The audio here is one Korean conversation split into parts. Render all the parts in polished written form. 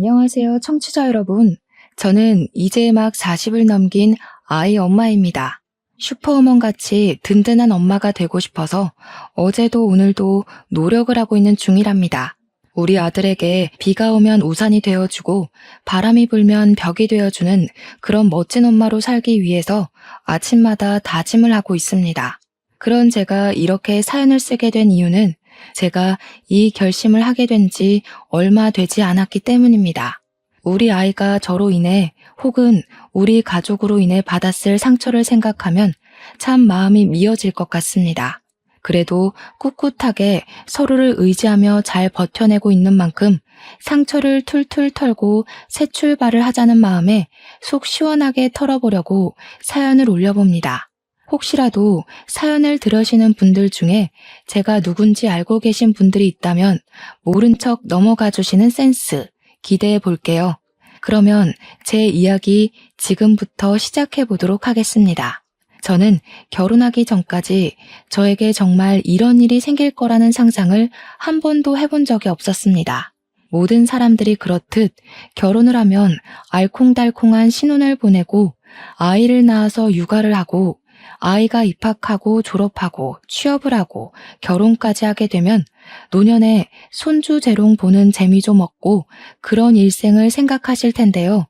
안녕하세요, 청취자 여러분. 저는 이제 막 40을 넘긴 아이 엄마입니다. 슈퍼우먼 같이 든든한 엄마가 되고 싶어서 어제도 오늘도 노력을 하고 있는 중이랍니다. 우리 아들에게 비가 오면 우산이 되어주고 바람이 불면 벽이 되어주는 그런 멋진 엄마로 살기 위해서 아침마다 다짐을 하고 있습니다. 그런 제가 이렇게 사연을 쓰게 된 이유는 제가 이 결심을 하게 된 지 얼마 되지 않았기 때문입니다. 우리 아이가 저로 인해 혹은 우리 가족으로 인해 받았을 상처를 생각하면 참 마음이 미어질 것 같습니다. 그래도 꿋꿋하게 서로를 의지하며 잘 버텨내고 있는 만큼 상처를 툴툴 털고 새 출발을 하자는 마음에 속 시원하게 털어보려고 사연을 올려봅니다. 혹시라도 사연을 들으시는 분들 중에 제가 누군지 알고 계신 분들이 있다면 모른 척 넘어가 주시는 센스 기대해 볼게요. 그러면 제 이야기 지금부터 시작해 보도록 하겠습니다. 저는 결혼하기 전까지 저에게 정말 이런 일이 생길 거라는 상상을 한 번도 해본 적이 없었습니다. 모든 사람들이 그렇듯 결혼을 하면 알콩달콩한 신혼을 보내고 아이를 낳아서 육아를 하고 아이가 입학하고 졸업하고 취업을 하고 결혼까지 하게 되면 노년에 손주 재롱 보는 재미 좀 없고 그런 일생을 생각하실 텐데요.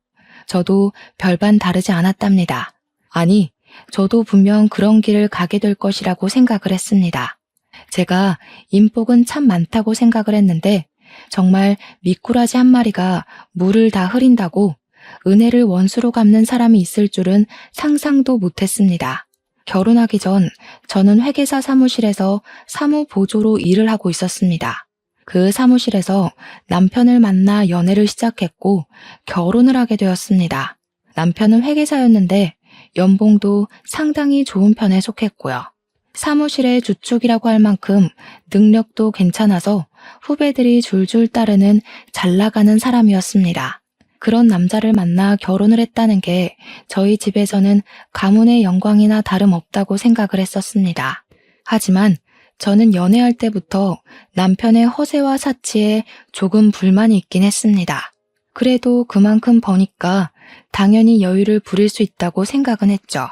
저도 별반 다르지 않았답니다. 아니, 저도 분명 그런 길을 가게 될 것이라고 생각을 했습니다. 제가 인복은 참 많다고 생각을 했는데 정말 미꾸라지 한 마리가 물을 다 흐린다고 은혜를 원수로 갚는 사람이 있을 줄은 상상도 못했습니다. 결혼하기 전 저는 회계사 사무실에서 사무보조로 일을 하고 있었습니다. 그 사무실에서 남편을 만나 연애를 시작했고 결혼을 하게 되었습니다. 남편은 회계사였는데 연봉도 상당히 좋은 편에 속했고요. 사무실의 주축이라고 할 만큼 능력도 괜찮아서 후배들이 줄줄 따르는 잘 나가는 사람이었습니다. 그런 남자를 만나 결혼을 했다는 게 저희 집에서는 가문의 영광이나 다름없다고 생각을 했었습니다. 하지만 저는 연애할 때부터 남편의 허세와 사치에 조금 불만이 있긴 했습니다. 그래도 그만큼 버니까 당연히 여유를 부릴 수 있다고 생각은 했죠.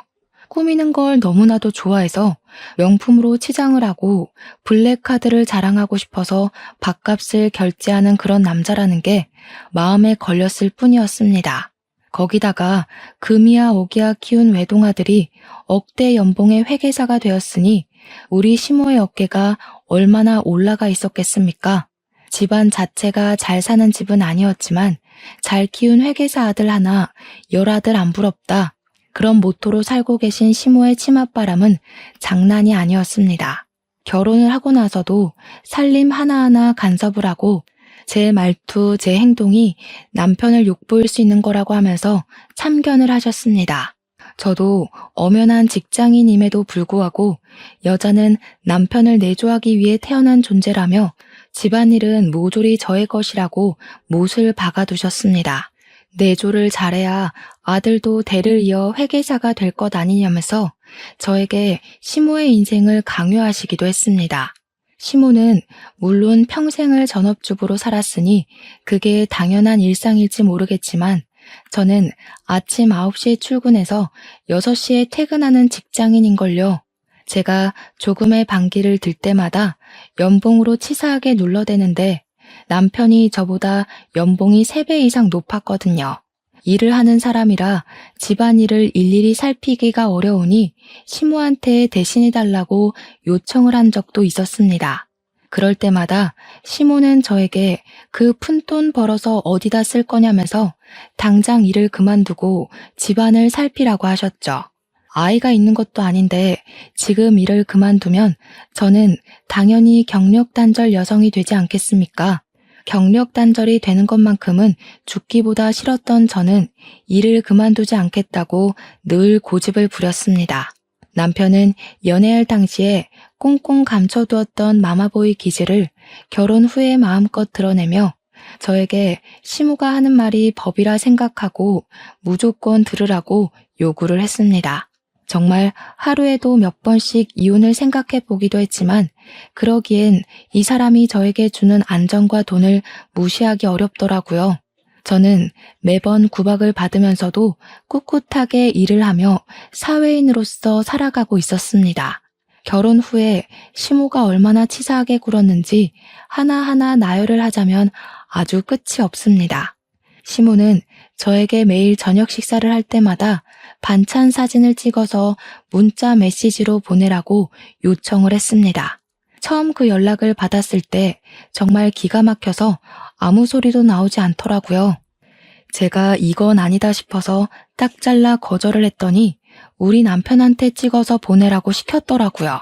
꾸미는 걸 너무나도 좋아해서 명품으로 치장을 하고 블랙카드를 자랑하고 싶어서 밥값을 결제하는 그런 남자라는 게 마음에 걸렸을 뿐이었습니다. 거기다가 금이야 오기야 키운 외동아들이 억대 연봉의 회계사가 되었으니 우리 시모의 어깨가 얼마나 올라가 있었겠습니까? 집안 자체가 잘 사는 집은 아니었지만 잘 키운 회계사 아들 하나, 열아들 안 부럽다. 그런 모토로 살고 계신 시모의 치맛바람은 장난이 아니었습니다. 결혼을 하고 나서도 살림 하나하나 간섭을 하고 제 말투, 제 행동이 남편을 욕보일 수 있는 거라고 하면서 참견을 하셨습니다. 저도 엄연한 직장인임에도 불구하고 여자는 남편을 내조하기 위해 태어난 존재라며 집안일은 모조리 저의 것이라고 못을 박아두셨습니다. 내조를 잘해야 아들도 대를 이어 회계사가 될 것 아니냐면서 저에게 시모의 인생을 강요하시기도 했습니다. 시모는 물론 평생을 전업주부로 살았으니 그게 당연한 일상일지 모르겠지만 저는 아침 9시에 출근해서 6시에 퇴근하는 직장인인걸요. 제가 조금의 반기를 들 때마다 연봉으로 치사하게 눌러대는데 남편이 저보다 연봉이 3배 이상 높았거든요. 일을 하는 사람이라 집안일을 일일이 살피기가 어려우니 시모한테 대신해달라고 요청을 한 적도 있었습니다. 그럴 때마다 시모는 저에게 그 푼돈 벌어서 어디다 쓸 거냐면서 당장 일을 그만두고 집안을 살피라고 하셨죠. 아이가 있는 것도 아닌데 지금 일을 그만두면 저는 당연히 경력단절 여성이 되지 않겠습니까? 경력단절이 되는 것만큼은 죽기보다 싫었던 저는 일을 그만두지 않겠다고 늘 고집을 부렸습니다. 남편은 연애할 당시에 꽁꽁 감춰두었던 마마보이 기질을 결혼 후에 마음껏 드러내며 저에게 시모가 하는 말이 법이라 생각하고 무조건 들으라고 요구를 했습니다. 정말 하루에도 몇 번씩 이혼을 생각해 보기도 했지만 그러기엔 이 사람이 저에게 주는 안정과 돈을 무시하기 어렵더라고요. 저는 매번 구박을 받으면서도 꿋꿋하게 일을 하며 사회인으로서 살아가고 있었습니다. 결혼 후에 시모가 얼마나 치사하게 굴었는지 하나하나 나열을 하자면 아주 끝이 없습니다. 시모는 저에게 매일 저녁 식사를 할 때마다 반찬 사진을 찍어서 문자 메시지로 보내라고 요청을 했습니다. 처음 그 연락을 받았을 때 정말 기가 막혀서 아무 소리도 나오지 않더라고요. 제가 이건 아니다 싶어서 딱 잘라 거절을 했더니 우리 남편한테 찍어서 보내라고 시켰더라고요.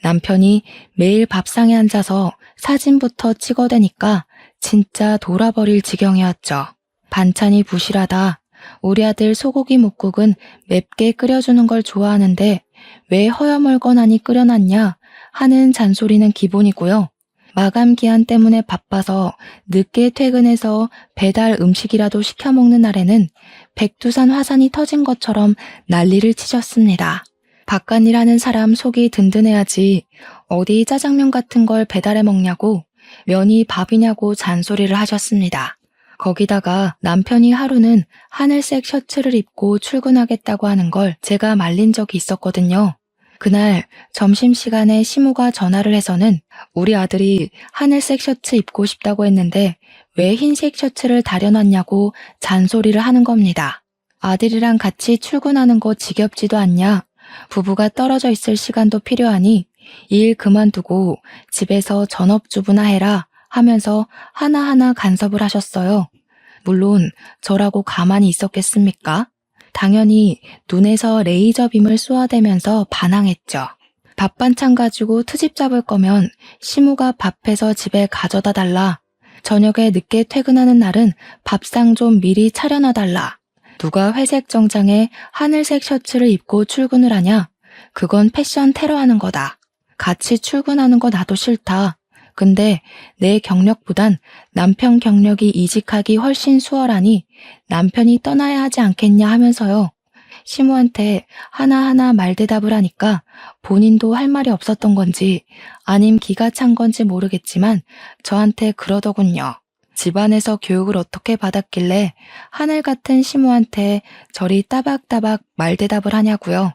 남편이 매일 밥상에 앉아서 사진부터 찍어대니까 진짜 돌아버릴 지경이었죠. 반찬이 부실하다. 우리 아들 소고기 뭇국은 맵게 끓여주는 걸 좋아하는데 왜 허여멀건하니 끓여놨냐 하는 잔소리는 기본이고요. 마감 기한 때문에 바빠서 늦게 퇴근해서 배달 음식이라도 시켜 먹는 날에는 백두산 화산이 터진 것처럼 난리를 치셨습니다. 바깥일 하는 사람 속이 든든해야지 어디 짜장면 같은 걸 배달해 먹냐고 면이 밥이냐고 잔소리를 하셨습니다. 거기다가 남편이 하루는 하늘색 셔츠를 입고 출근하겠다고 하는 걸 제가 말린 적이 있었거든요. 그날 점심시간에 시모가 전화를 해서는 우리 아들이 하늘색 셔츠 입고 싶다고 했는데 왜 흰색 셔츠를 다려놨냐고 잔소리를 하는 겁니다. 아들이랑 같이 출근하는 거 지겹지도 않냐? 부부가 떨어져 있을 시간도 필요하니 일 그만두고 집에서 전업주부나 해라 하면서 하나하나 간섭을 하셨어요. 물론 저라고 가만히 있었겠습니까? 당연히 눈에서 레이저빔을 쏘아대면서 반항했죠. 밥 반찬 가지고 트집 잡을 거면 시모가 밥해서 집에 가져다 달라. 저녁에 늦게 퇴근하는 날은 밥상 좀 미리 차려놔 달라. 누가 회색 정장에 하늘색 셔츠를 입고 출근을 하냐? 그건 패션 테러하는 거다. 같이 출근하는 거 나도 싫다. 근데 내 경력보단 남편 경력이 이직하기 훨씬 수월하니 남편이 떠나야 하지 않겠냐 하면서요. 시모한테 하나하나 말대답을 하니까 본인도 할 말이 없었던 건지 아님 기가 찬 건지 모르겠지만 저한테 그러더군요. 집안에서 교육을 어떻게 받았길래 하늘 같은 시모한테 저리 따박따박 말대답을 하냐고요.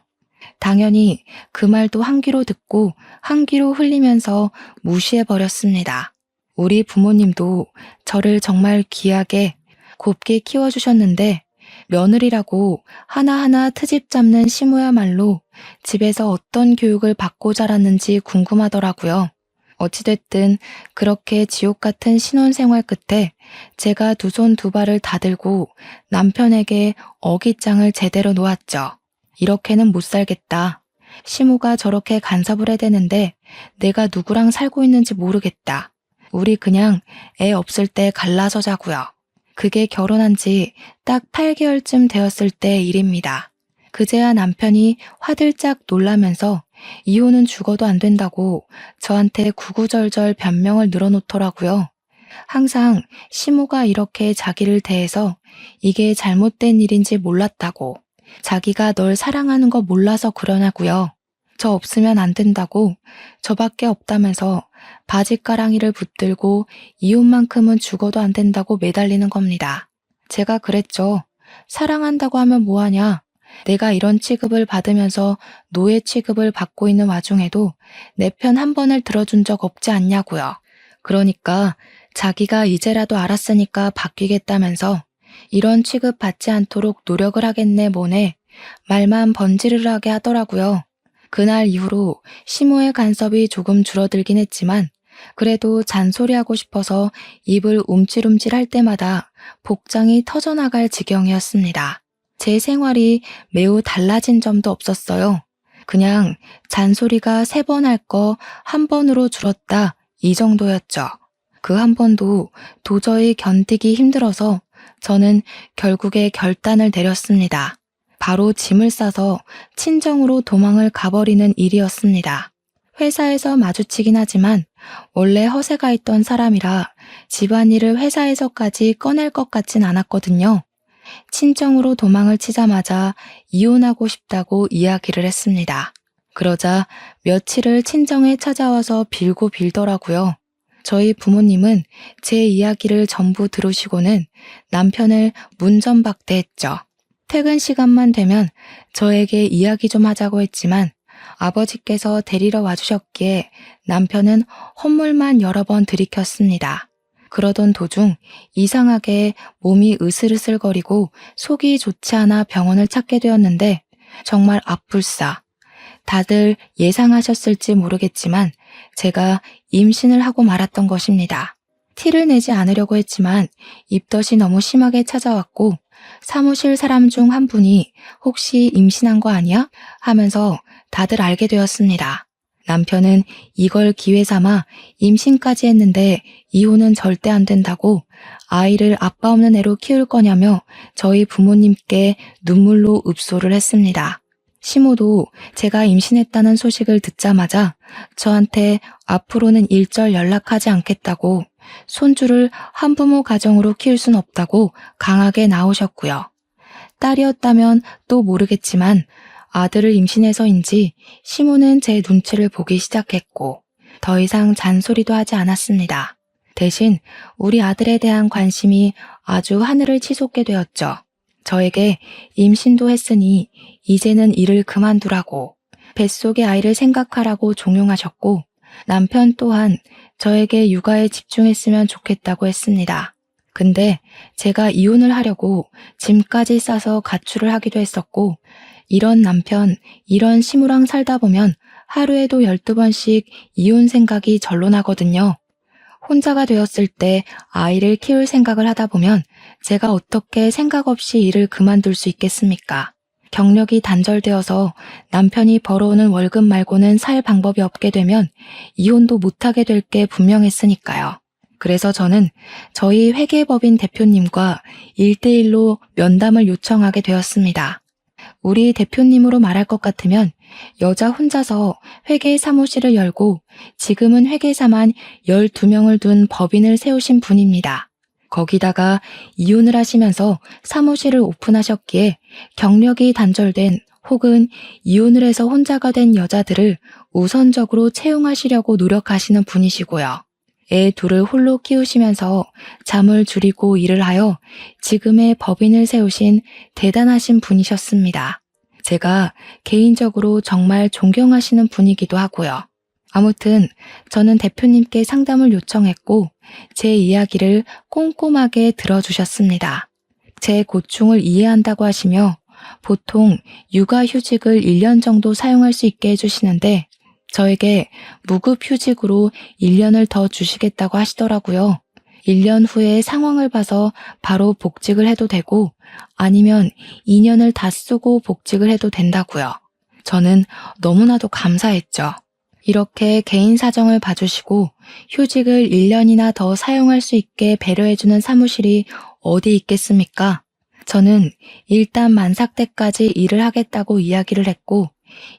당연히 그 말도 한 귀로 듣고 한 귀로 흘리면서 무시해버렸습니다. 우리 부모님도 저를 정말 귀하게 곱게 키워주셨는데 며느리라고 하나하나 트집 잡는 시모야말로 집에서 어떤 교육을 받고 자랐는지 궁금하더라고요. 어찌됐든 그렇게 지옥 같은 신혼생활 끝에 제가 두 손 두 발을 다 들고 남편에게 어깃장을 제대로 놓았죠. 이렇게는 못 살겠다. 시모가 저렇게 간섭을 해대는데 내가 누구랑 살고 있는지 모르겠다. 우리 그냥 애 없을 때 갈라서 자고요. 그게 결혼한 지 딱 8개월쯤 되었을 때 일입니다. 그제야 남편이 화들짝 놀라면서 이혼은 죽어도 안 된다고 저한테 구구절절 변명을 늘어놓더라고요. 항상 시모가 이렇게 자기를 대해서 이게 잘못된 일인지 몰랐다고, 자기가 널 사랑하는 거 몰라서 그러냐고요. 저 없으면 안 된다고, 저밖에 없다면서 바짓가랑이를 붙들고 이혼만큼은 죽어도 안 된다고 매달리는 겁니다. 제가 그랬죠. 사랑한다고 하면 뭐하냐. 내가 이런 취급을 받으면서 노예 취급을 받고 있는 와중에도 내 편 한 번을 들어준 적 없지 않냐고요. 그러니까 자기가 이제라도 알았으니까 바뀌겠다면서 이런 취급 받지 않도록 노력을 하겠네 뭐네 말만 번지르르하게 하더라고요. 그날 이후로 시모의 간섭이 조금 줄어들긴 했지만 그래도 잔소리하고 싶어서 입을 움찔움찔 할 때마다 복장이 터져나갈 지경이었습니다. 제 생활이 매우 달라진 점도 없었어요. 그냥 잔소리가 3번 할 거 한 번으로 줄었다 이 정도였죠. 그 한 번도 도저히 견디기 힘들어서 저는 결국에 결단을 내렸습니다. 바로 짐을 싸서 친정으로 도망을 가버리는 일이었습니다. 회사에서 마주치긴 하지만 원래 허세가 있던 사람이라 집안일을 회사에서까지 꺼낼 것 같진 않았거든요. 친정으로 도망을 치자마자 이혼하고 싶다고 이야기를 했습니다. 그러자 며칠을 친정에 찾아와서 빌고 빌더라고요. 저희 부모님은 제 이야기를 전부 들으시고는 남편을 문전박대했죠. 퇴근 시간만 되면 저에게 이야기 좀 하자고 했지만 아버지께서 데리러 와주셨기에 남편은 헛물만 여러 번 들이켰습니다. 그러던 도중 이상하게 몸이 으슬으슬거리고 속이 좋지 않아 병원을 찾게 되었는데 정말 앞불싸. 다들 예상하셨을지 모르겠지만 제가 임신을 하고 말았던 것입니다. 티를 내지 않으려고 했지만 입덧이 너무 심하게 찾아왔고 사무실 사람 중 한 분이 혹시 임신한 거 아니야? 하면서 다들 알게 되었습니다. 남편은 이걸 기회 삼아 임신까지 했는데 이혼은 절대 안 된다고 아이를 아빠 없는 애로 키울 거냐며 저희 부모님께 눈물로 읍소를 했습니다. 시모도 제가 임신했다는 소식을 듣자마자 저한테 앞으로는 일절 연락하지 않겠다고 손주를 한부모 가정으로 키울 순 없다고 강하게 나오셨고요. 딸이었다면 또 모르겠지만 아들을 임신해서인지 시모는 제 눈치를 보기 시작했고 더 이상 잔소리도 하지 않았습니다. 대신 우리 아들에 대한 관심이 아주 하늘을 치솟게 되었죠. 저에게 임신도 했으니 이제는 일을 그만두라고 뱃속의 아이를 생각하라고 종용하셨고 남편 또한 저에게 육아에 집중했으면 좋겠다고 했습니다. 근데 제가 이혼을 하려고 짐까지 싸서 가출을 하기도 했었고 이런 남편, 이런 시무랑 살다 보면 하루에도 12번씩 이혼 생각이 절로 나거든요. 혼자가 되었을 때 아이를 키울 생각을 하다 보면 제가 어떻게 생각 없이 일을 그만둘 수 있겠습니까? 경력이 단절되어서 남편이 벌어오는 월급 말고는 살 방법이 없게 되면 이혼도 못하게 될 게 분명했으니까요. 그래서 저는 저희 회계법인 대표님과 1대1로 면담을 요청하게 되었습니다. 우리 대표님으로 말할 것 같으면 여자 혼자서 회계 사무실을 열고 지금은 회계사만 12명을 둔 법인을 세우신 분입니다. 거기다가 이혼을 하시면서 사무실을 오픈하셨기에 경력이 단절된 혹은 이혼을 해서 혼자가 된 여자들을 우선적으로 채용하시려고 노력하시는 분이시고요. 애 둘을 홀로 키우시면서 잠을 줄이고 일을 하여 지금의 법인을 세우신 대단하신 분이셨습니다. 제가 개인적으로 정말 존경하시는 분이기도 하고요. 아무튼 저는 대표님께 상담을 요청했고 제 이야기를 꼼꼼하게 들어주셨습니다. 제 고충을 이해한다고 하시며 보통 육아휴직을 1년 정도 사용할 수 있게 해주시는데 저에게 무급휴직으로 1년을 더 주시겠다고 하시더라고요. 1년 후에 상황을 봐서 바로 복직을 해도 되고 아니면 2년을 다 쓰고 복직을 해도 된다고요. 저는 너무나도 감사했죠. 이렇게 개인 사정을 봐주시고 휴직을 1년이나 더 사용할 수 있게 배려해주는 사무실이 어디 있겠습니까? 저는 일단 만삭 때까지 일을 하겠다고 이야기를 했고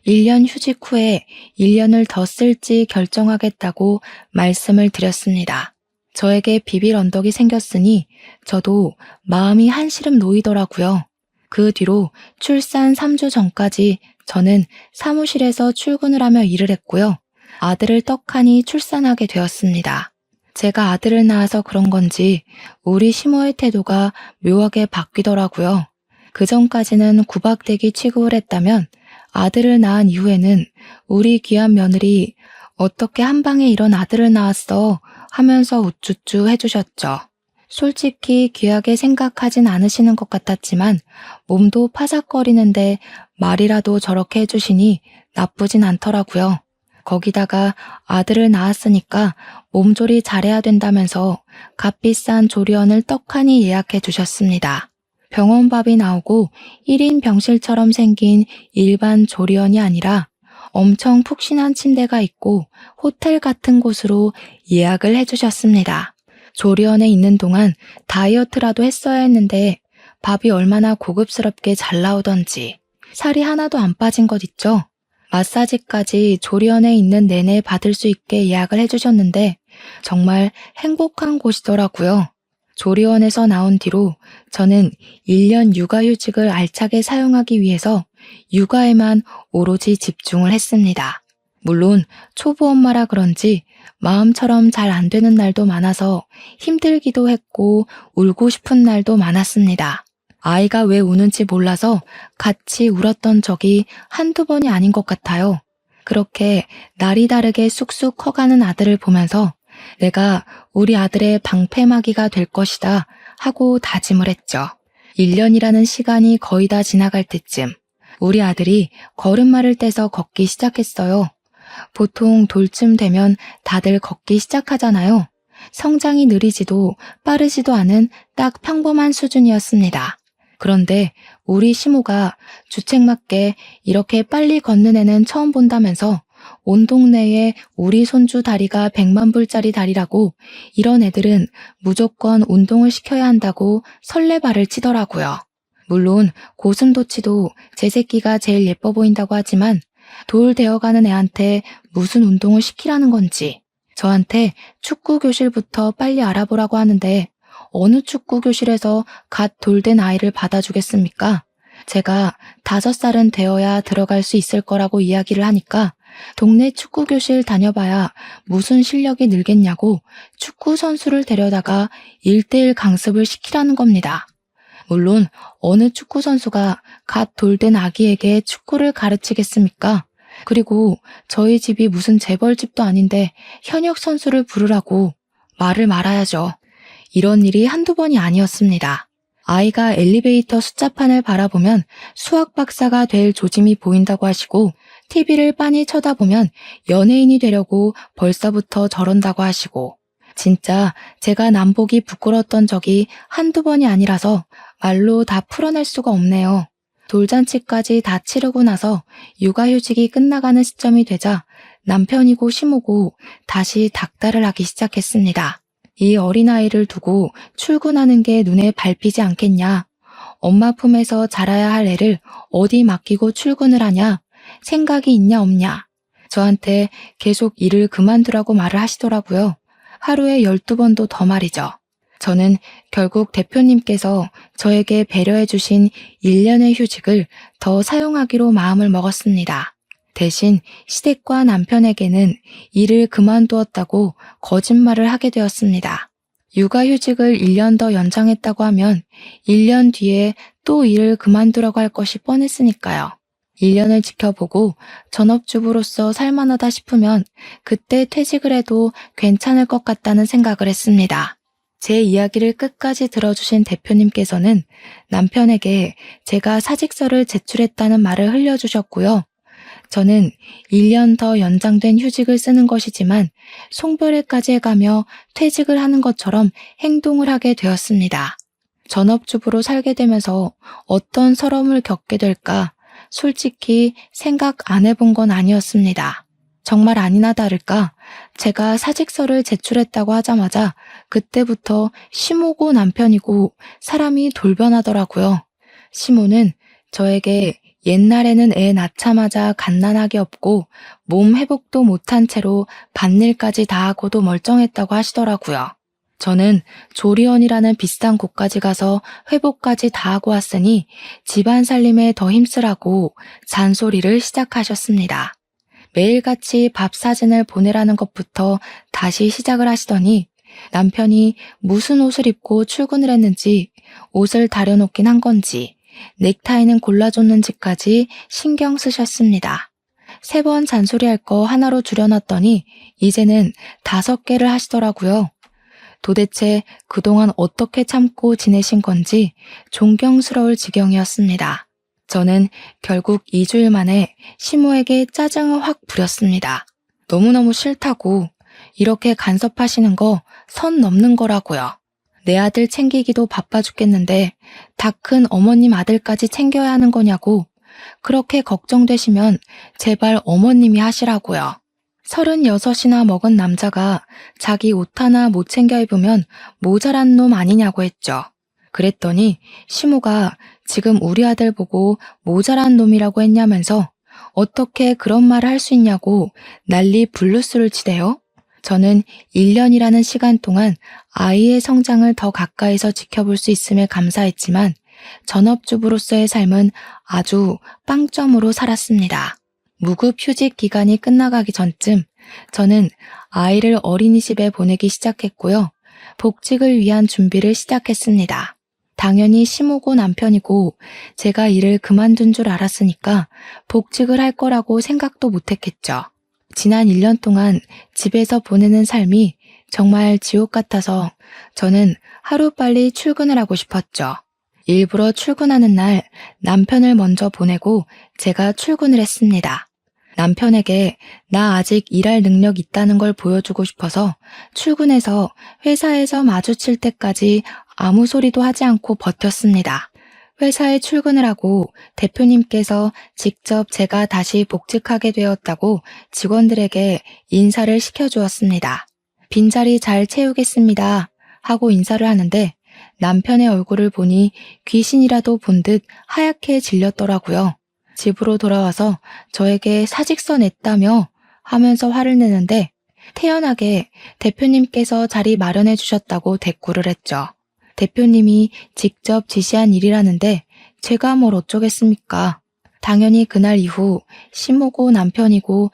1년 휴직 후에 1년을 더 쓸지 결정하겠다고 말씀을 드렸습니다. 저에게 비빌 언덕이 생겼으니 저도 마음이 한시름 놓이더라고요. 그 뒤로 출산 3주 전까지 저는 사무실에서 출근을 하며 일을 했고요. 아들을 떡하니 출산하게 되었습니다. 제가 아들을 낳아서 그런 건지 우리 시모의 태도가 묘하게 바뀌더라고요. 그 전까지는 구박대기 취급을 했다면 아들을 낳은 이후에는 우리 귀한 며느리 어떻게 한 방에 이런 아들을 낳았어 하면서 우쭈쭈 해주셨죠. 솔직히 귀하게 생각하진 않으시는 것 같았지만 몸도 파삭거리는데 말이라도 저렇게 해주시니 나쁘진 않더라고요. 거기다가 아들을 낳았으니까 몸조리 잘해야 된다면서 값비싼 조리원을 떡하니 예약해 주셨습니다. 병원밥이 나오고 1인 병실처럼 생긴 일반 조리원이 아니라 엄청 푹신한 침대가 있고 호텔 같은 곳으로 예약을 해주셨습니다. 조리원에 있는 동안 다이어트라도 했어야 했는데 밥이 얼마나 고급스럽게 잘 나오던지 살이 하나도 안 빠진 것 있죠? 마사지까지 조리원에 있는 내내 받을 수 있게 예약을 해주셨는데 정말 행복한 곳이더라고요. 조리원에서 나온 뒤로 저는 1년 육아휴직을 알차게 사용하기 위해서 육아에만 오로지 집중을 했습니다. 물론 초보 엄마라 그런지 마음처럼 잘 안 되는 날도 많아서 힘들기도 했고 울고 싶은 날도 많았습니다. 아이가 왜 우는지 몰라서 같이 울었던 적이 한두 번이 아닌 것 같아요. 그렇게 날이 다르게 쑥쑥 커가는 아들을 보면서 내가 우리 아들의 방패막이가 될 것이다 하고 다짐을 했죠. 1년이라는 시간이 거의 다 지나갈 때쯤 우리 아들이 걸음마를 떼서 걷기 시작했어요. 보통 돌쯤 되면 다들 걷기 시작하잖아요. 성장이 느리지도 빠르지도 않은 딱 평범한 수준이었습니다. 그런데 우리 시모가 주책맞게 이렇게 빨리 걷는 애는 처음 본다면서 온 동네에 우리 손주 다리가 100만 불짜리 다리라고 이런 애들은 무조건 운동을 시켜야 한다고 설레발을 치더라고요. 물론 고슴도치도 제 새끼가 제일 예뻐 보인다고 하지만 돌 되어가는 애한테 무슨 운동을 시키라는 건지 저한테 축구 교실부터 빨리 알아보라고 하는데 어느 축구 교실에서 갓 돌된 아이를 받아주겠습니까? 제가 5살은 되어야 들어갈 수 있을 거라고 이야기를 하니까 동네 축구 교실 다녀봐야 무슨 실력이 늘겠냐고 축구 선수를 데려다가 1대1 강습을 시키라는 겁니다. 물론 어느 축구 선수가 갓 돌된 아기에게 축구를 가르치겠습니까? 그리고 저희 집이 무슨 재벌집도 아닌데 현역 선수를 부르라고 말을 말아야죠. 이런 일이 한두 번이 아니었습니다. 아이가 엘리베이터 숫자판을 바라보면 수학 박사가 될 조짐이 보인다고 하시고 TV를 빤히 쳐다보면 연예인이 되려고 벌써부터 저런다고 하시고 진짜 제가 남보기 부끄러웠던 적이 한두 번이 아니라서 말로 다 풀어낼 수가 없네요. 돌잔치까지 다 치르고 나서 육아휴직이 끝나가는 시점이 되자 남편이고 시모고 다시 닥달을 하기 시작했습니다. 이 어린아이를 두고 출근하는 게 눈에 밟히지 않겠냐. 엄마 품에서 자라야 할 애를 어디 맡기고 출근을 하냐. 생각이 있냐 없냐. 저한테 계속 일을 그만두라고 말을 하시더라고요. 하루에 12번도 더 말이죠. 저는 결국 대표님께서 저에게 배려해 주신 1년의 휴직을 더 사용하기로 마음을 먹었습니다. 대신 시댁과 남편에게는 일을 그만두었다고 거짓말을 하게 되었습니다. 육아휴직을 1년 더 연장했다고 하면 1년 뒤에 또 일을 그만두라고 할 것이 뻔했으니까요. 1년을 지켜보고 전업주부로서 살만하다 싶으면 그때 퇴직을 해도 괜찮을 것 같다는 생각을 했습니다. 제 이야기를 끝까지 들어주신 대표님께서는 남편에게 제가 사직서를 제출했다는 말을 흘려주셨고요. 저는 1년 더 연장된 휴직을 쓰는 것이지만 송별회까지 해가며 퇴직을 하는 것처럼 행동을 하게 되었습니다. 전업주부로 살게 되면서 어떤 서러움을 겪게 될까 솔직히 생각 안 해본 건 아니었습니다. 정말 아니나 다를까 제가 사직서를 제출했다고 하자마자 그때부터 시모고 남편이고 사람이 돌변하더라고요. 시모는 저에게 옛날에는 애 낳자마자 갓난아기 없고 몸 회복도 못한 채로 밭일까지 다 하고도 멀쩡했다고 하시더라고요. 저는 조리원이라는 비싼 곳까지 가서 회복까지 다 하고 왔으니 집안 살림에 더 힘쓰라고 잔소리를 시작하셨습니다. 매일같이 밥 사진을 보내라는 것부터 다시 시작을 하시더니 남편이 무슨 옷을 입고 출근을 했는지 옷을 다려놓긴 한 건지 넥타이는 골라줬는지까지 신경 쓰셨습니다. 3번 잔소리할 거 하나로 줄여놨더니 이제는 5개를 하시더라고요. 도대체 그동안 어떻게 참고 지내신 건지 존경스러울 지경이었습니다. 저는 결국 2주일 만에 시모에게 짜증을 확 부렸습니다. 너무너무 싫다고 이렇게 간섭하시는 거 선 넘는 거라고요. 내 아들 챙기기도 바빠 죽겠는데 다 큰 어머님 아들까지 챙겨야 하는 거냐고 그렇게 걱정되시면 제발 어머님이 하시라고요. 36이나 먹은 남자가 자기 옷 하나 못 챙겨 입으면 모자란 놈 아니냐고 했죠. 그랬더니 시모가 지금 우리 아들 보고 모자란 놈이라고 했냐면서 어떻게 그런 말을 할 수 있냐고 난리 블루스를 치대요. 저는 1년이라는 시간 동안 아이의 성장을 더 가까이서 지켜볼 수 있음에 감사했지만 전업주부로서의 삶은 아주 빵점으로 살았습니다. 무급 휴직 기간이 끝나가기 전쯤 저는 아이를 어린이집에 보내기 시작했고요. 복직을 위한 준비를 시작했습니다. 당연히 시모고 남편이고 제가 일을 그만둔 줄 알았으니까 복직을 할 거라고 생각도 못했겠죠. 지난 1년 동안 집에서 보내는 삶이 정말 지옥 같아서 저는 하루빨리 출근을 하고 싶었죠. 일부러 출근하는 날 남편을 먼저 보내고 제가 출근을 했습니다. 남편에게 나 아직 일할 능력 있다는 걸 보여주고 싶어서 출근해서 회사에서 마주칠 때까지 아무 소리도 하지 않고 버텼습니다. 회사에 출근을 하고 대표님께서 직접 제가 다시 복직하게 되었다고 직원들에게 인사를 시켜주었습니다. 빈자리 잘 채우겠습니다 하고 인사를 하는데 남편의 얼굴을 보니 귀신이라도 본 듯 하얗게 질렸더라고요. 집으로 돌아와서 저에게 사직서 냈다며 하면서 화를 내는데 태연하게 대표님께서 자리 마련해 주셨다고 대꾸를 했죠. 대표님이 직접 지시한 일이라는데 제가 뭘 어쩌겠습니까? 당연히 그날 이후 시모고 남편이고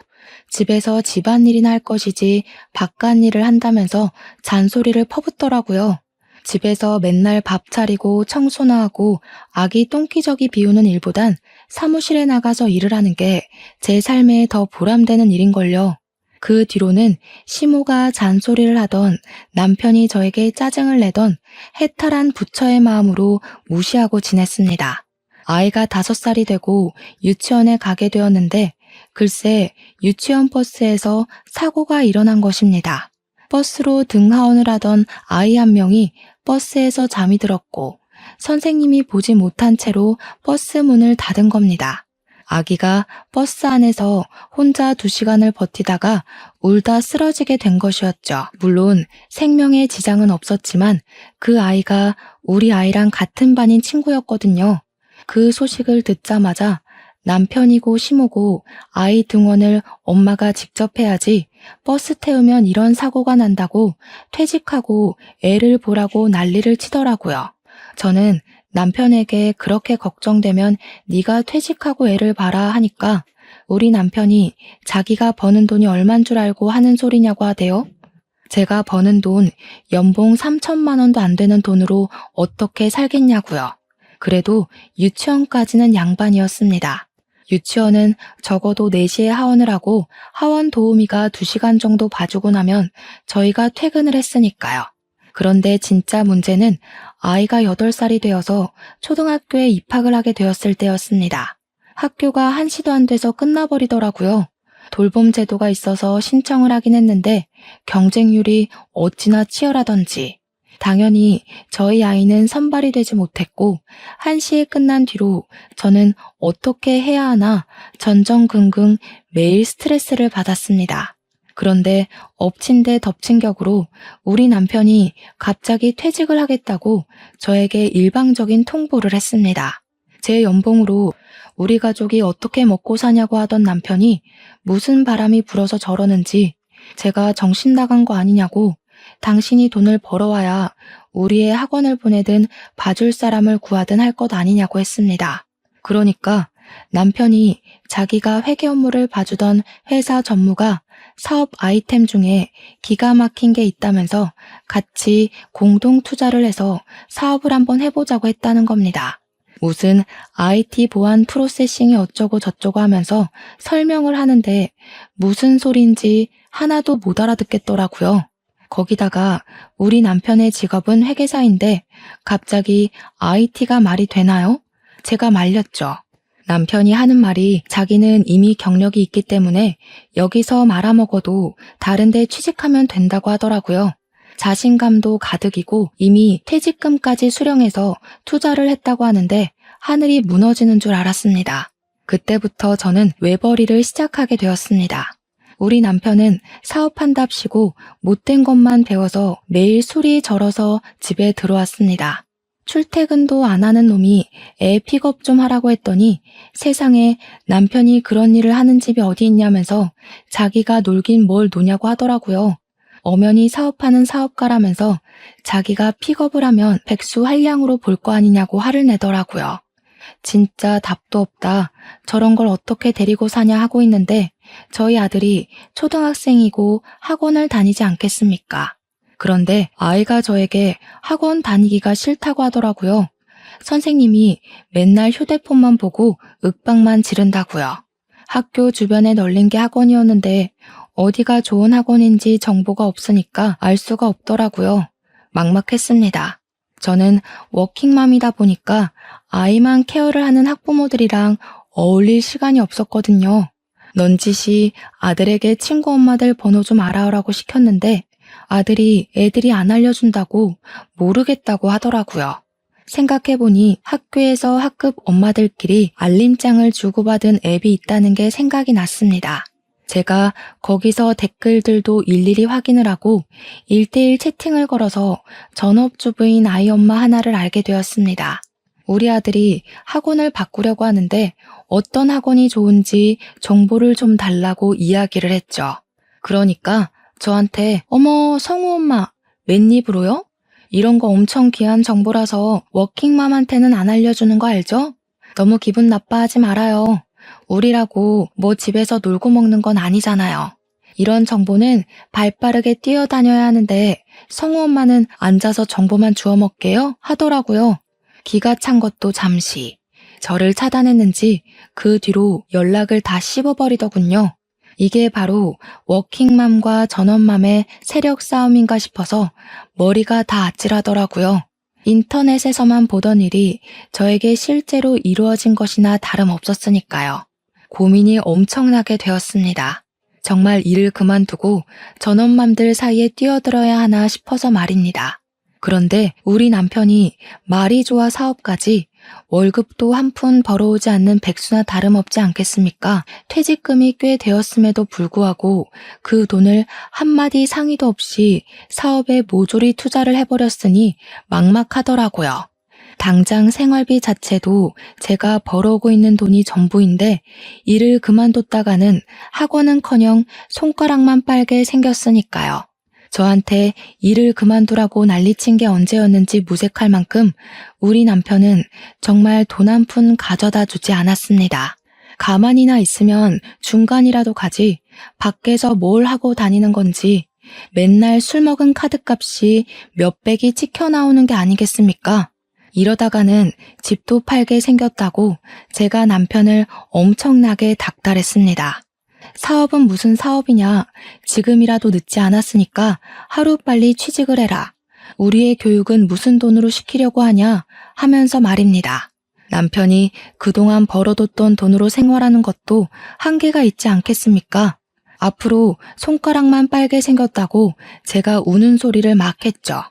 집에서 집안일이나 할 것이지 바깥일을 한다면서 잔소리를 퍼붓더라고요. 집에서 맨날 밥 차리고 청소나 하고 아기 똥기저귀 비우는 일보단 사무실에 나가서 일을 하는 게 제 삶에 더 보람되는 일인걸요. 그 뒤로는 시모가 잔소리를 하던 남편이 저에게 짜증을 내던 해탈한 부처의 마음으로 무시하고 지냈습니다. 아이가 5살이 되고 유치원에 가게 되었는데 글쎄 유치원 버스에서 사고가 일어난 것입니다. 버스로 등하원을 하던 아이 한 명이 버스에서 잠이 들었고 선생님이 보지 못한 채로 버스 문을 닫은 겁니다. 아기가 버스 안에서 혼자 2시간을 버티다가 울다 쓰러지게 된 것이었죠. 물론 생명에 지장은 없었지만 그 아이가 우리 아이랑 같은 반인 친구였거든요. 그 소식을 듣자마자 남편이고 시모고 아이 등원을 엄마가 직접 해야지 버스 태우면 이런 사고가 난다고 퇴직하고 애를 보라고 난리를 치더라고요. 저는 남편에게 그렇게 걱정되면 네가 퇴직하고 애를 봐라 하니까 우리 남편이 자기가 버는 돈이 얼만 줄 알고 하는 소리냐고 하대요. 제가 버는 돈 연봉 3천만 원도 안 되는 돈으로 어떻게 살겠냐고요. 그래도 유치원까지는 양반이었습니다. 유치원은 적어도 4시에 하원을 하고 하원 도우미가 2시간 정도 봐주고 나면 저희가 퇴근을 했으니까요. 그런데 진짜 문제는 아이가 8살이 되어서 초등학교에 입학을 하게 되었을 때였습니다. 학교가 1시도 안 돼서 끝나버리더라고요. 돌봄 제도가 있어서 신청을 하긴 했는데 경쟁률이 어찌나 치열하던지 당연히 저희 아이는 선발이 되지 못했고 1시에 끝난 뒤로 저는 어떻게 해야 하나 전전긍긍 매일 스트레스를 받았습니다. 그런데 엎친 데 덮친 격으로 우리 남편이 갑자기 퇴직을 하겠다고 저에게 일방적인 통보를 했습니다. 제 연봉으로 우리 가족이 어떻게 먹고 사냐고 하던 남편이 무슨 바람이 불어서 저러는지 제가 정신 나간 거 아니냐고 당신이 돈을 벌어와야 우리의 학원을 보내든 봐줄 사람을 구하든 할 것 아니냐고 했습니다. 그러니까 남편이 자기가 회계 업무를 봐주던 회사 전무가 사업 아이템 중에 기가 막힌 게 있다면서 같이 공동 투자를 해서 사업을 한번 해보자고 했다는 겁니다. 무슨 IT 보안 프로세싱이 어쩌고 저쩌고 하면서 설명을 하는데 무슨 소린지 하나도 못 알아듣겠더라고요. 거기다가 우리 남편의 직업은 회계사인데 갑자기 IT가 말이 되나요? 제가 말렸죠. 남편이 하는 말이 자기는 이미 경력이 있기 때문에 여기서 말아먹어도 다른 데 취직하면 된다고 하더라고요. 자신감도 가득이고 이미 퇴직금까지 수령해서 투자를 했다고 하는데 하늘이 무너지는 줄 알았습니다. 그때부터 저는 외벌이를 시작하게 되었습니다. 우리 남편은 사업한답시고 못된 것만 배워서 매일 술이 절어서 집에 들어왔습니다. 출퇴근도 안 하는 놈이 애 픽업 좀 하라고 했더니 세상에 남편이 그런 일을 하는 집이 어디 있냐면서 자기가 놀긴 뭘 노냐고 하더라고요. 엄연히 사업하는 사업가라면서 자기가 픽업을 하면 백수 한량으로 볼 거 아니냐고 화를 내더라고요. 진짜 답도 없다. 저런 걸 어떻게 데리고 사냐 하고 있는데 저희 아들이 초등학생이고 학원을 다니지 않겠습니까? 그런데 아이가 저에게 학원 다니기가 싫다고 하더라고요. 선생님이 맨날 휴대폰만 보고 윽박만 지른다고요. 학교 주변에 널린 게 학원이었는데 어디가 좋은 학원인지 정보가 없으니까 알 수가 없더라고요. 막막했습니다. 저는 워킹맘이다 보니까 아이만 케어를 하는 학부모들이랑 어울릴 시간이 없었거든요. 넌지시 아들에게 친구 엄마들 번호 좀 알아오라고 시켰는데 아들이 애들이 안 알려준다고 모르겠다고 하더라고요. 생각해보니 학교에서 학급 엄마들끼리 알림장을 주고받은 앱이 있다는 게 생각이 났습니다. 제가 거기서 댓글들도 일일이 확인을 하고 1대1 채팅을 걸어서 전업주부인 아이 엄마 하나를 알게 되었습니다. 우리 아들이 학원을 바꾸려고 하는데 어떤 학원이 좋은지 정보를 좀 달라고 이야기를 했죠. 그러니까 저한테 어머 성우 엄마 웬입으로요? 이런 거 엄청 귀한 정보라서 워킹맘한테는 안 알려주는 거 알죠? 너무 기분 나빠하지 말아요. 우리라고 뭐 집에서 놀고 먹는 건 아니잖아요. 이런 정보는 발빠르게 뛰어다녀야 하는데 성우 엄마는 앉아서 정보만 주워 먹게요? 하더라고요. 기가 찬 것도 잠시. 저를 차단했는지 그 뒤로 연락을 다 씹어버리더군요. 이게 바로 워킹맘과 전업맘의 세력 싸움인가 싶어서 머리가 다 아찔하더라고요. 인터넷에서만 보던 일이 저에게 실제로 이루어진 것이나 다름없었으니까요. 고민이 엄청나게 되었습니다. 정말 일을 그만두고 전업맘들 사이에 뛰어들어야 하나 싶어서 말입니다. 그런데 우리 남편이 말이 좋아 사업까지 월급도 한 푼 벌어오지 않는 백수나 다름없지 않겠습니까? 퇴직금이 꽤 되었음에도 불구하고 그 돈을 한마디 상의도 없이 사업에 모조리 투자를 해버렸으니 막막하더라고요. 당장 생활비 자체도 제가 벌어오고 있는 돈이 전부인데 일을 그만뒀다가는 학원은커녕 손가락만 빨게 생겼으니까요. 저한테 일을 그만두라고 난리친 게 언제였는지 무색할 만큼 우리 남편은 정말 돈 한 푼 가져다 주지 않았습니다. 가만히나 있으면 중간이라도 가지 밖에서 뭘 하고 다니는 건지 맨날 술 먹은 카드값이 몇백이 찍혀 나오는 게 아니겠습니까? 이러다가는 집도 팔게 생겼다고 제가 남편을 엄청나게 닥달했습니다. 사업은 무슨 사업이냐. 지금이라도 늦지 않았으니까 하루빨리 취직을 해라. 우리의 교육은 무슨 돈으로 시키려고 하냐 하면서 말입니다. 남편이 그동안 벌어뒀던 돈으로 생활하는 것도 한계가 있지 않겠습니까? 앞으로 손가락만 빨게 생겼다고 제가 우는 소리를 막 했죠.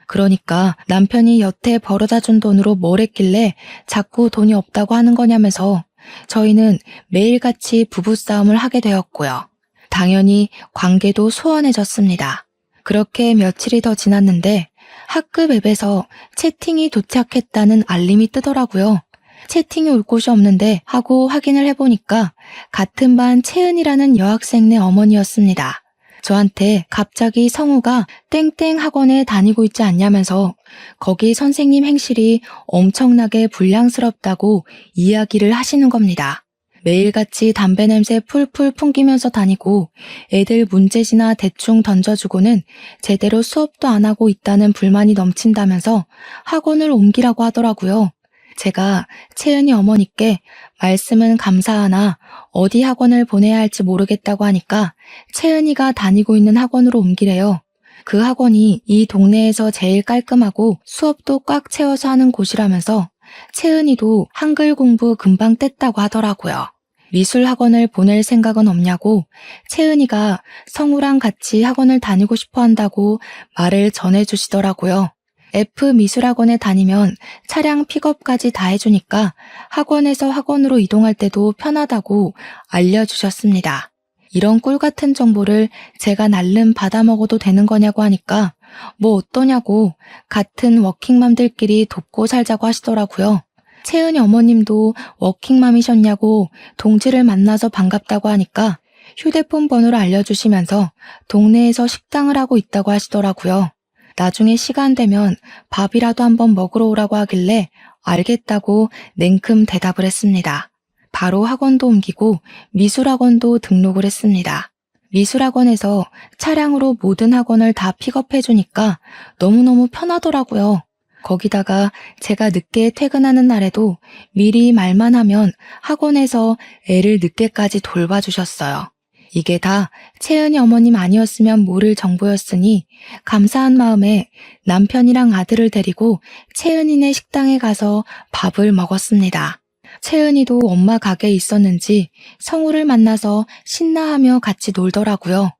그러니까 남편이 여태 벌어다 준 돈으로 뭘 했길래 자꾸 돈이 없다고 하는 거냐면서 저희는 매일같이 부부싸움을 하게 되었고요. 당연히 관계도 소원해졌습니다. 그렇게 며칠이 더 지났는데 학급 앱에서 채팅이 도착했다는 알림이 뜨더라고요. 채팅이 올 곳이 없는데 하고 확인을 해보니까 같은 반 채은이라는 여학생네 어머니였습니다. 저한테 갑자기 성우가 땡땡 학원에 다니고 있지 않냐면서 거기 선생님 행실이 엄청나게 불량스럽다고 이야기를 하시는 겁니다. 매일같이 담배 냄새 풀풀 풍기면서 다니고 애들 문제지나 대충 던져주고는 제대로 수업도 안 하고 있다는 불만이 넘친다면서 학원을 옮기라고 하더라고요. 제가 채은이 어머니께 말씀은 감사하나 어디 학원을 보내야 할지 모르겠다고 하니까 채은이가 다니고 있는 학원으로 옮기래요. 그 학원이 이 동네에서 제일 깔끔하고 수업도 꽉 채워서 하는 곳이라면서 채은이도 한글 공부 금방 뗐다고 하더라고요. 미술 학원을 보낼 생각은 없냐고 채은이가 성우랑 같이 학원을 다니고 싶어 한다고 말을 전해주시더라고요. F 미술학원에 다니면 차량 픽업까지 다 해주니까 학원에서 학원으로 이동할 때도 편하다고 알려주셨습니다. 이런 꿀 같은 정보를 제가 날름 받아먹어도 되는 거냐고 하니까 뭐 어떠냐고 같은 워킹맘들끼리 돕고 살자고 하시더라고요. 채은이 어머님도 워킹맘이셨냐고 동지를 만나서 반갑다고 하니까 휴대폰 번호를 알려주시면서 동네에서 식당을 하고 있다고 하시더라고요. 나중에 시간 되면 밥이라도 한번 먹으러 오라고 하길래 알겠다고 냉큼 대답을 했습니다. 바로 학원도 옮기고 미술학원도 등록을 했습니다. 미술학원에서 차량으로 모든 학원을 다 픽업해주니까 너무너무 편하더라고요. 거기다가 제가 늦게 퇴근하는 날에도 미리 말만 하면 학원에서 애를 늦게까지 돌봐주셨어요. 이게 다 채은이 어머님 아니었으면 모를 정보였으니 감사한 마음에 남편이랑 아들을 데리고 채은이네 식당에 가서 밥을 먹었습니다. 채은이도 엄마 가게에 있었는지 성우를 만나서 신나하며 같이 놀더라고요.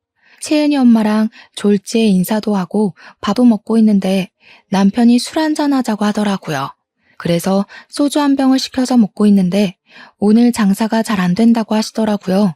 채은이 엄마랑 졸지에 인사도 하고 밥도 먹고 있는데 남편이 술 한잔 하자고 하더라고요. 그래서 소주 한 병을 시켜서 먹고 있는데 오늘 장사가 잘 안 된다고 하시더라고요.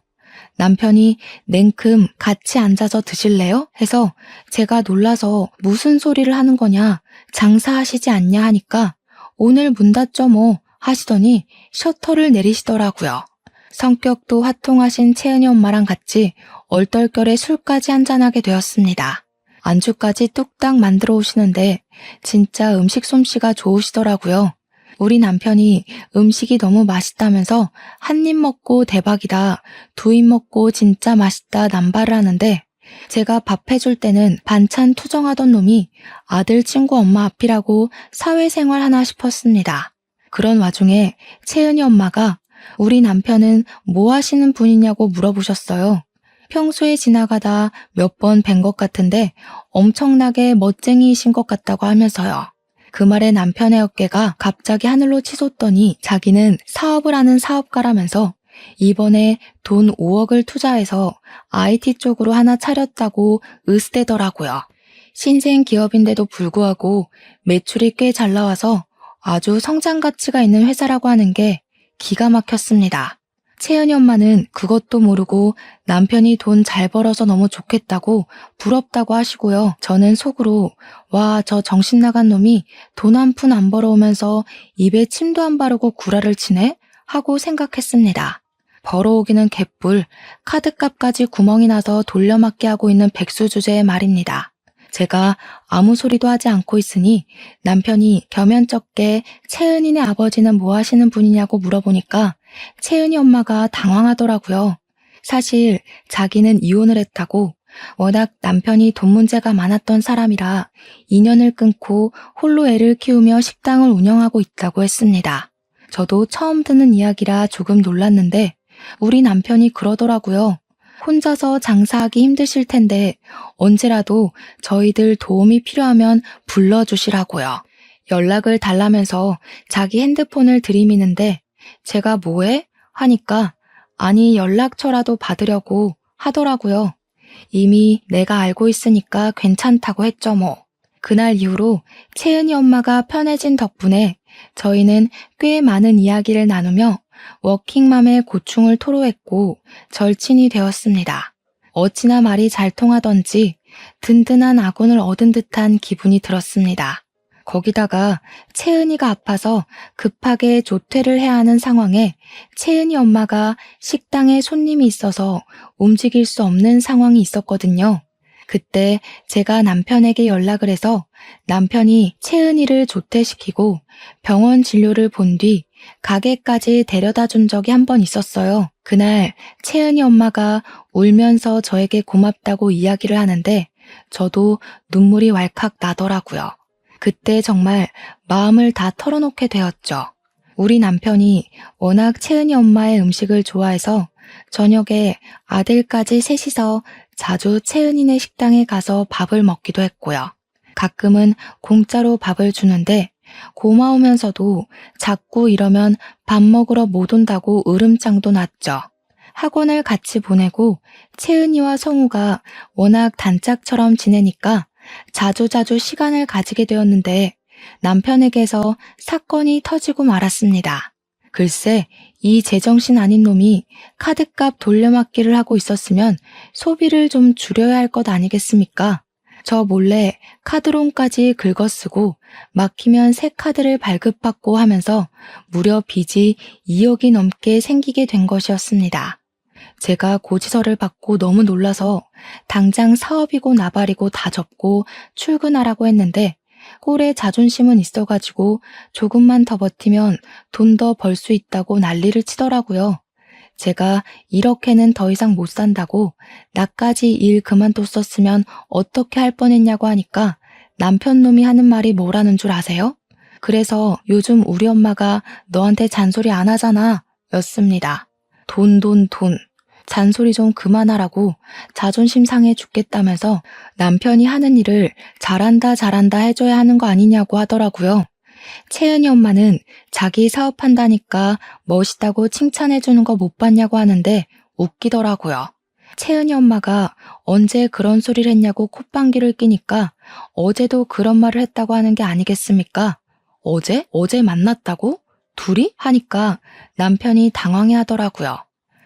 남편이 냉큼 같이 앉아서 드실래요? 해서 제가 놀라서 무슨 소리를 하는 거냐, 장사하시지 않냐 하니까 오늘 문 닫죠 뭐 하시더니 셔터를 내리시더라고요. 성격도 화통하신 채은이 엄마랑 같이 얼떨결에 술까지 한잔하게 되었습니다. 안주까지 뚝딱 만들어 오시는데 진짜 음식 솜씨가 좋으시더라고요. 우리 남편이 음식이 너무 맛있다면서 한 입 먹고 대박이다, 두 입 먹고 진짜 맛있다 남발을 하는데 제가 밥 해줄 때는 반찬 투정하던 놈이 아들 친구 엄마 앞이라고 사회생활 하나 싶었습니다. 그런 와중에 채은이 엄마가 우리 남편은 뭐 하시는 분이냐고 물어보셨어요. 평소에 지나가다 몇 번 뵌 것 같은데 엄청나게 멋쟁이이신 것 같다고 하면서요. 그 말에 남편의 어깨가 갑자기 하늘로 치솟더니 자기는 사업을 하는 사업가라면서 이번에 돈 5억을 투자해서 IT 쪽으로 하나 차렸다고 으스대더라고요. 신생 기업인데도 불구하고 매출이 꽤 잘 나와서 아주 성장 가치가 있는 회사라고 하는 게 기가 막혔습니다. 채은이 엄마는 그것도 모르고 남편이 돈 잘 벌어서 너무 좋겠다고 부럽다고 하시고요. 저는 속으로 와, 저 정신 나간 놈이 돈 한 푼 안 벌어오면서 입에 침도 안 바르고 구라를 치네? 하고 생각했습니다. 벌어오기는 개뿔, 카드값까지 구멍이 나서 돌려막기 하고 있는 백수 주제의 말입니다. 제가 아무 소리도 하지 않고 있으니 남편이 겸연쩍게 채은이네 아버지는 뭐 하시는 분이냐고 물어보니까 채은이 엄마가 당황하더라고요. 사실 자기는 이혼을 했다고, 워낙 남편이 돈 문제가 많았던 사람이라 인연을 끊고 홀로 애를 키우며 식당을 운영하고 있다고 했습니다. 저도 처음 듣는 이야기라 조금 놀랐는데 우리 남편이 그러더라고요. 혼자서 장사하기 힘드실 텐데 언제라도 저희들 도움이 필요하면 불러주시라고요. 연락을 달라면서 자기 핸드폰을 들이미는데 제가 뭐해? 하니까 아니 연락처라도 받으려고 하더라고요. 이미 내가 알고 있으니까 괜찮다고 했죠 뭐. 그날 이후로 채은이 엄마가 편해진 덕분에 저희는 꽤 많은 이야기를 나누며 워킹맘의 고충을 토로했고 절친이 되었습니다. 어찌나 말이 잘 통하던지 든든한 아군을 얻은 듯한 기분이 들었습니다. 거기다가 채은이가 아파서 급하게 조퇴를 해야 하는 상황에 채은이 엄마가 식당에 손님이 있어서 움직일 수 없는 상황이 있었거든요. 그때 제가 남편에게 연락을 해서 남편이 채은이를 조퇴시키고 병원 진료를 본 뒤 가게까지 데려다 준 적이 한 번 있었어요. 그날 채은이 엄마가 울면서 저에게 고맙다고 이야기를 하는데 저도 눈물이 왈칵 나더라고요. 그때 정말 마음을 다 털어놓게 되었죠. 우리 남편이 워낙 채은이 엄마의 음식을 좋아해서 저녁에 아들까지 셋이서 자주 채은이네 식당에 가서 밥을 먹기도 했고요. 가끔은 공짜로 밥을 주는데 고마우면서도 자꾸 이러면 밥 먹으러 못 온다고 으름장도 났죠. 학원을 같이 보내고 채은이와 성우가 워낙 단짝처럼 지내니까 자주자주 시간을 가지게 되었는데 남편에게서 사건이 터지고 말았습니다. 글쎄, 이 제정신 아닌 놈이 카드값 돌려막기를 하고 있었으면 소비를 좀 줄여야 할 것 아니겠습니까? 저 몰래 카드론까지 긁어쓰고 막히면 새 카드를 발급받고 하면서 무려 빚이 2억이 넘게 생기게 된 것이었습니다. 제가 고지서를 받고 너무 놀라서 당장 사업이고 나발이고 다 접고 출근하라고 했는데 꼴에 자존심은 있어가지고 조금만 더 버티면 돈 더 벌 수 있다고 난리를 치더라고요. 제가 이렇게는 더 이상 못 산다고 나까지 일 그만뒀었으면 어떻게 할 뻔했냐고 하니까 남편 놈이 하는 말이 뭐라는 줄 아세요? 그래서 요즘 우리 엄마가 너한테 잔소리 안 하잖아 였습니다. 돈, 돈, 돈. 잔소리 좀 그만하라고 자존심 상해 죽겠다면서 남편이 하는 일을 잘한다 잘한다 해줘야 하는 거 아니냐고 하더라고요. 채은이 엄마는 자기 사업한다니까 멋있다고 칭찬해주는 거 못 봤냐고 하는데 웃기더라고요. 채은이 엄마가 언제 그런 소리를 했냐고 콧방귀를 끼니까 어제도 그런 말을 했다고 하는 게 아니겠습니까? 어제? 어제 만났다고? 둘이? 하니까 남편이 당황해 하더라고요.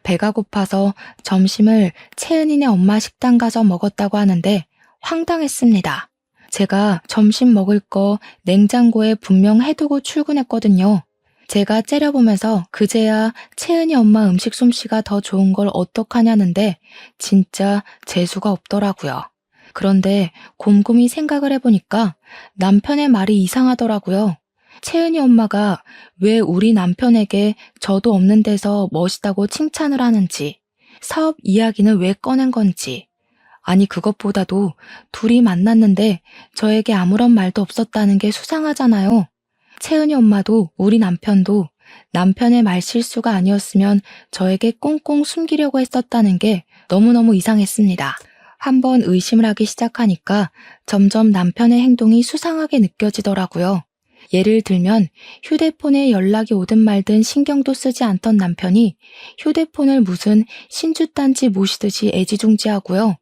배가 고파서 점심을 채은이네 엄마 식당 가서 먹었다고 하는데 황당했습니다. 제가 점심 먹을 거 냉장고에 분명 해두고 출근했거든요. 제가 째려보면서 그제야 채은이 엄마 음식 솜씨가 더 좋은 걸 어떡하냐는데 진짜 재수가 없더라고요. 그런데 곰곰이 생각을 해보니까 남편의 말이 이상하더라고요. 채은이 엄마가 왜 우리 남편에게 저도 없는 데서 멋있다고 칭찬을 하는지, 사업 이야기는 왜 꺼낸 건지, 아니 그것보다도 둘이 만났는데 저에게 아무런 말도 없었다는 게 수상하잖아요. 채은이 엄마도 우리 남편도 남편의 말실수가 아니었으면 저에게 꽁꽁 숨기려고 했었다는 게 너무너무 이상했습니다. 한번 의심을 하기 시작하니까 점점 남편의 행동이 수상하게 느껴지더라고요. 예를 들면 휴대폰에 연락이 오든 말든 신경도 쓰지 않던 남편이 휴대폰을 무슨 신주단지 모시듯이 애지중지하고요.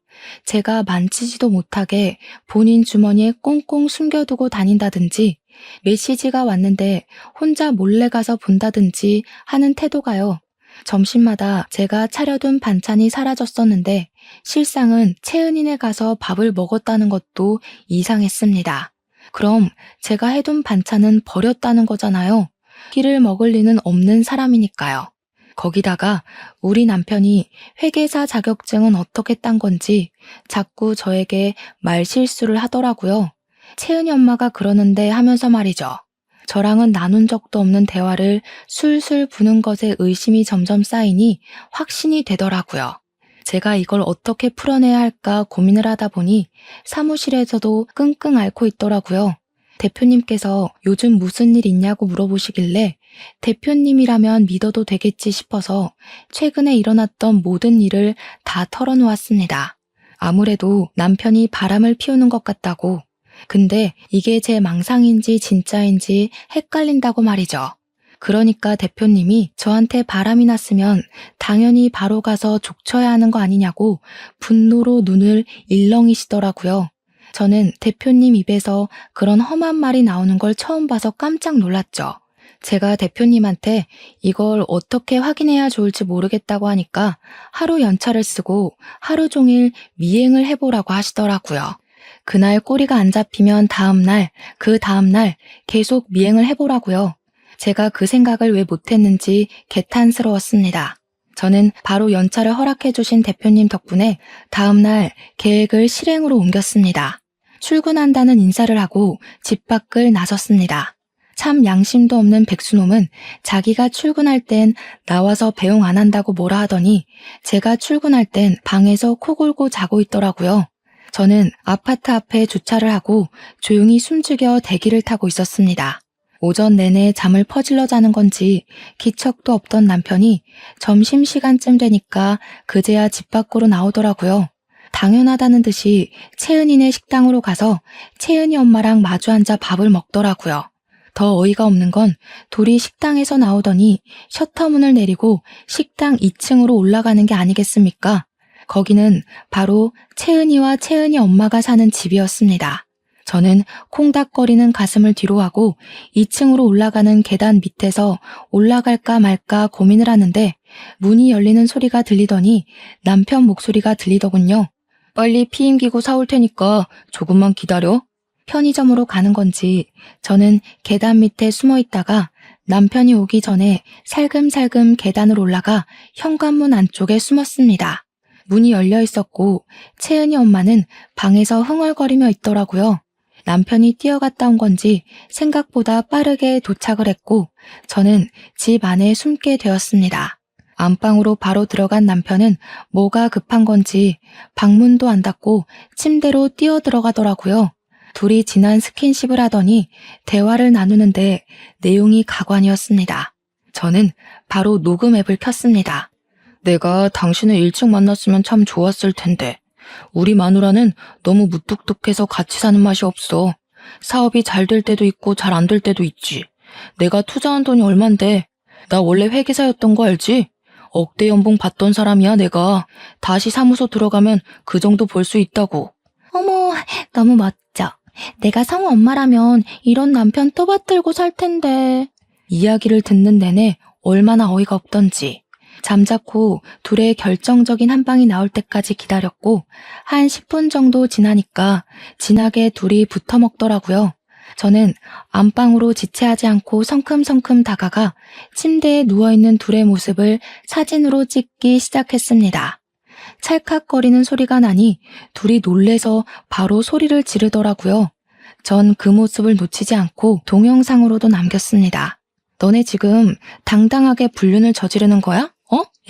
제가 만지지도 못하게 본인 주머니에 꽁꽁 숨겨두고 다닌다든지 메시지가 왔는데 혼자 몰래 가서 본다든지 하는 태도가요. 점심마다 제가 차려둔 반찬이 사라졌었는데 실상은 채은이네 가서 밥을 먹었다는 것도 이상했습니다. 그럼 제가 해둔 반찬은 버렸다는 거잖아요. 끼를 먹을 리는 없는 사람이니까요. 거기다가 우리 남편이 회계사 자격증은 어떻게 딴 건지 자꾸 저에게 말실수를 하더라고요. 채은이 엄마가 그러는데 하면서 말이죠. 저랑은 나눈 적도 없는 대화를 술술 부는 것에 의심이 점점 쌓이니 확신이 되더라고요. 제가 이걸 어떻게 풀어내야 할까 고민을 하다 보니 사무실에서도 끙끙 앓고 있더라고요. 대표님께서 요즘 무슨 일 있냐고 물어보시길래 대표님이라면 믿어도 되겠지 싶어서 최근에 일어났던 모든 일을 다 털어놓았습니다. 아무래도 남편이 바람을 피우는 것 같다고. 근데 이게 제 망상인지 진짜인지 헷갈린다고 말이죠. 그러니까 대표님이 저한테 바람이 났으면 당연히 바로 가서 족쳐야 하는 거 아니냐고 분노로 눈을 일렁이시더라고요. 저는 대표님 입에서 그런 험한 말이 나오는 걸 처음 봐서 깜짝 놀랐죠. 제가 대표님한테 이걸 어떻게 확인해야 좋을지 모르겠다고 하니까 하루 연차를 쓰고 하루 종일 미행을 해보라고 하시더라고요. 그날 꼬리가 안 잡히면 다음날, 그 다음날 계속 미행을 해보라고요. 제가 그 생각을 왜 못했는지 개탄스러웠습니다. 저는 바로 연차를 허락해 주신 대표님 덕분에 다음날 계획을 실행으로 옮겼습니다. 출근한다는 인사를 하고 집 밖을 나섰습니다. 참 양심도 없는 백수놈은 자기가 출근할 땐 나와서 배웅 안 한다고 뭐라 하더니 제가 출근할 땐 방에서 코 골고 자고 있더라고요. 저는 아파트 앞에 주차를 하고 조용히 숨죽여 대기를 타고 있었습니다. 오전 내내 잠을 퍼질러 자는 건지 기척도 없던 남편이 점심시간쯤 되니까 그제야 집 밖으로 나오더라고요. 당연하다는 듯이 채은이네 식당으로 가서 채은이 엄마랑 마주 앉아 밥을 먹더라고요. 더 어이가 없는 건 둘이 식당에서 나오더니 셔터문을 내리고 식당 2층으로 올라가는 게 아니겠습니까? 거기는 바로 채은이와 채은이 엄마가 사는 집이었습니다. 저는 콩닥거리는 가슴을 뒤로 하고 2층으로 올라가는 계단 밑에서 올라갈까 말까 고민을 하는데 문이 열리는 소리가 들리더니 남편 목소리가 들리더군요. 빨리 피임기구 사올 테니까 조금만 기다려. 편의점으로 가는 건지 저는 계단 밑에 숨어 있다가 남편이 오기 전에 살금살금 계단을 올라가 현관문 안쪽에 숨었습니다. 문이 열려 있었고 채은이 엄마는 방에서 흥얼거리며 있더라고요. 남편이 뛰어갔다 온 건지 생각보다 빠르게 도착을 했고 저는 집 안에 숨게 되었습니다. 안방으로 바로 들어간 남편은 뭐가 급한 건지 방문도 안 닫고 침대로 뛰어 들어가더라고요. 둘이 진한 스킨십을 하더니 대화를 나누는데 내용이 가관이었습니다. 저는 바로 녹음 앱을 켰습니다. 내가 당신을 일찍 만났으면 참 좋았을 텐데 우리 마누라는 너무 무뚝뚝해서 같이 사는 맛이 없어. 사업이 잘 될 때도 있고 잘 안 될 때도 있지. 내가 투자한 돈이 얼만데. 나 원래 회계사였던 거 알지? 억대 연봉 받던 사람이야 내가. 다시 사무소 들어가면 그 정도 벌 수 있다고. 어머, 너무 멋져. 내가 성우 엄마라면 이런 남편 또 받들고 살 텐데. 이야기를 듣는 내내 얼마나 어이가 없던지. 잠자코 둘의 결정적인 한 방이 나올 때까지 기다렸고 한 10분 정도 지나니까 진하게 둘이 붙어 먹더라고요. 저는 안방으로 지체하지 않고 성큼성큼 다가가 침대에 누워있는 둘의 모습을 사진으로 찍기 시작했습니다. 찰칵거리는 소리가 나니 둘이 놀래서 바로 소리를 지르더라고요. 전 그 모습을 놓치지 않고 동영상으로도 남겼습니다. 너네 지금 당당하게 불륜을 저지르는 거야?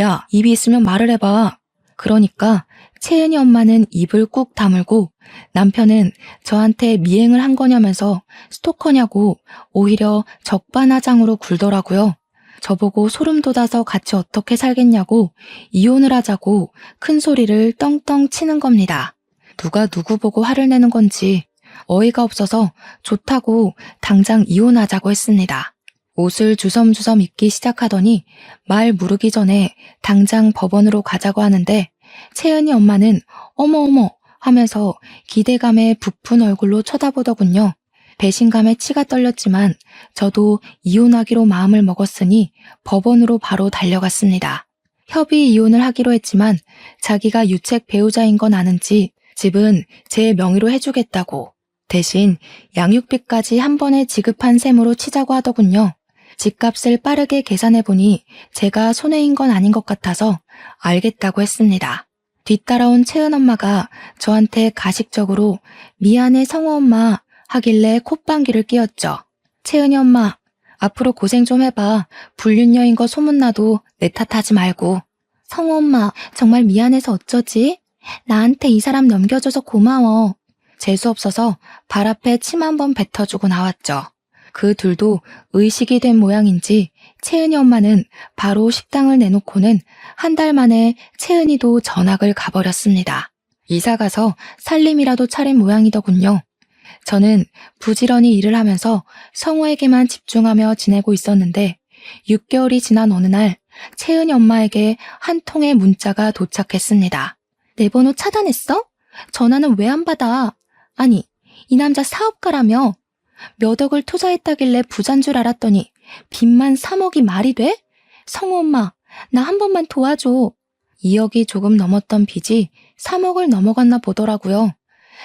야, 입이 있으면 말을 해봐. 그러니까 채은이 엄마는 입을 꾹 다물고 남편은 저한테 미행을 한 거냐면서 스토커냐고 오히려 적반하장으로 굴더라고요. 저보고 소름 돋아서 같이 어떻게 살겠냐고 이혼을 하자고 큰 소리를 떵떵 치는 겁니다. 누가 누구 보고 화를 내는 건지 어이가 없어서 좋다고 당장 이혼하자고 했습니다. 옷을 주섬주섬 입기 시작하더니 말 무르기 전에 당장 법원으로 가자고 하는데 채은이 엄마는 어머어머 하면서 기대감에 부푼 얼굴로 쳐다보더군요. 배신감에 치가 떨렸지만 저도 이혼하기로 마음을 먹었으니 법원으로 바로 달려갔습니다. 협의 이혼을 하기로 했지만 자기가 유책 배우자인 건 아는지 집은 제 명의로 해주겠다고 대신 양육비까지 한 번에 지급한 셈으로 치자고 하더군요. 집값을 빠르게 계산해보니 제가 손해인 건 아닌 것 같아서 알겠다고 했습니다. 뒤따라온 채은 엄마가 저한테 가식적으로 미안해 성우 엄마 하길래 콧방귀를 뀌었죠. 채은이 엄마, 앞으로 고생 좀 해봐. 불륜녀인 거 소문나도 내 탓하지 말고. 성우 엄마, 정말 미안해서 어쩌지? 나한테 이 사람 넘겨줘서 고마워. 재수없어서 발 앞에 침 한 번 뱉어주고 나왔죠. 그 둘도 의식이 된 모양인지 채은이 엄마는 바로 식당을 내놓고는 한 달 만에 채은이도 전학을 가버렸습니다. 이사가서 살림이라도 차린 모양이더군요. 저는 부지런히 일을 하면서 성우에게만 집중하며 지내고 있었는데 6개월이 지난 어느 날 채은이 엄마에게 한 통의 문자가 도착했습니다. 내 번호 차단했어? 전화는 왜 안 받아? 아니, 이 남자 사업가라며? 몇 억을 투자했다길래 부자인 줄 알았더니 빚만 3억이 말이 돼? 성우 엄마, 나 한 번만 도와줘. 2억이 조금 넘었던 빚이 3억을 넘어갔나 보더라고요.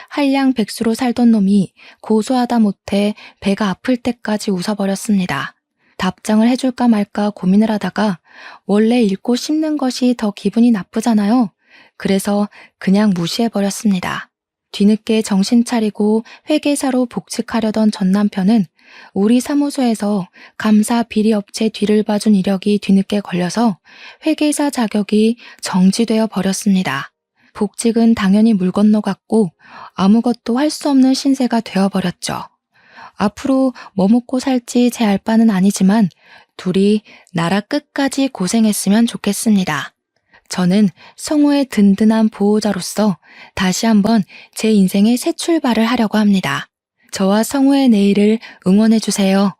한량백수로 살던 놈이 고소하다 못해 배가 아플 때까지 웃어버렸습니다. 답장을 해줄까 말까 고민을 하다가 원래 읽고 씹는 것이 더 기분이 나쁘잖아요. 그래서 그냥 무시해버렸습니다. 뒤늦게 정신 차리고 회계사로 복직하려던 전 남편은 우리 사무소에서 감사 비리업체 뒤를 봐준 이력이 뒤늦게 걸려서 회계사 자격이 정지되어 버렸습니다. 복직은 당연히 물 건너갔고 아무것도 할 수 없는 신세가 되어버렸죠. 앞으로 뭐 먹고 살지 제 알 바는 아니지만 둘이 나라 끝까지 고생했으면 좋겠습니다. 저는 성우의 든든한 보호자로서 다시 한번 제 인생의 새 출발을 하려고 합니다. 저와 성우의 내일을 응원해주세요.